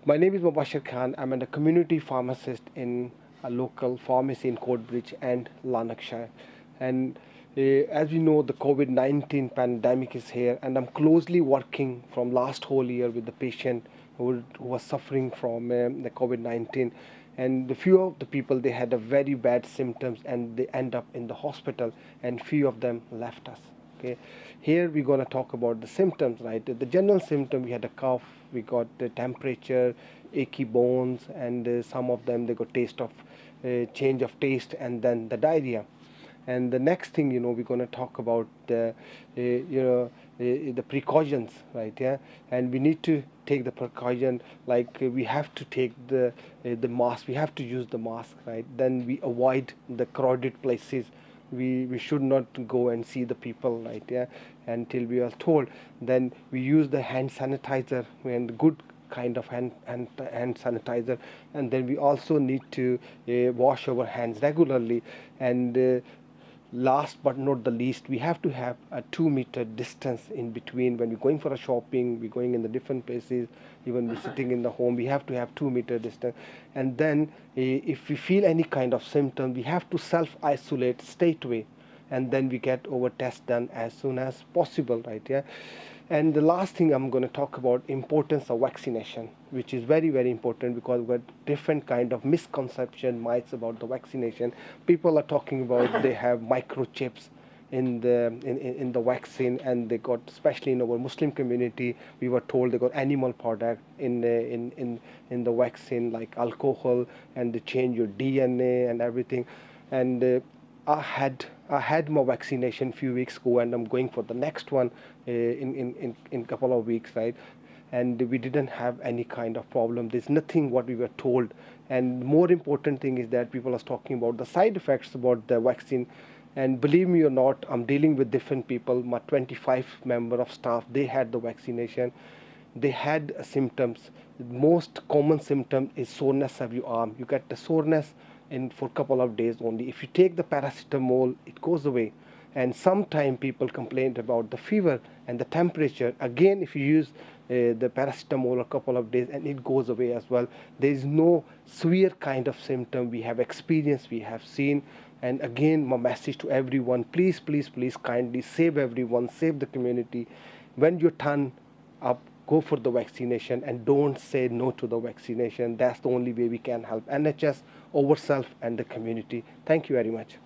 My name is Mubashir Khan. I'm a community pharmacist in a local pharmacy in Coatbridge and Lanarkshire. And as we know, the COVID-19 pandemic is here, and I'm closely working from last whole year with the patient who was suffering from the COVID-19. And the few of the people, they had a very bad symptoms, and they end up in the hospital, and few of them left us. Okay, here we're going to talk about the symptoms, right? The general symptom, we had a cough, we got the temperature, achy bones, and some of them, they got taste of change of taste, and then the diarrhea. And the next thing, we're going to talk about the precautions, right? Yeah, and we need to take the precaution, like we have to take the mask, we have to use the mask, right? Then we avoid the crowded places. We should not go and see the people, right? Yeah, until we are told. Then we use the hand sanitizer, and good kind of hand sanitizer. And then we also need to wash our hands regularly. And last but not the least, we have to have a 2 meter distance in between. When we're going for a shopping, we're going in the different places, even we're sitting in the home, we have to have 2 meter distance. And then if we feel any kind of symptom, we have to self isolate straight away, and then we get our test done as soon as possible, right? Yeah. And the last thing I'm going to talk about, importance of vaccination, which is very, very important, because we've got different kind of misconception myths about the vaccination. People are talking about they have microchips in the vaccine, and they got, especially in our Muslim community, we were told they got animal product in the vaccine, like alcohol, and they change your DNA and everything. And I had my vaccination few weeks ago, and I'm going for the next one in couple of weeks, right? And we didn't have any kind of problem. There's nothing what we were told. And more important thing is that people are talking about the side effects about the vaccine. And believe me or not, I'm dealing with different people. My 25 member of staff, they had the vaccination. They had symptoms. The most common symptom is soreness of your arm. You get the soreness in for a couple of days only. If you take the paracetamol, it goes away. And sometimes people complained about the fever and the temperature. Again, if you use the paracetamol a couple of days, and it goes away as well. There is no severe kind of symptom we have experienced, we have seen. And again, my message to everyone, please, please, please, kindly save everyone, save the community. When you turn up, go for the vaccination, and don't say no to the vaccination. That's the only way we can help NHS, ourselves, and the community. Thank you very much.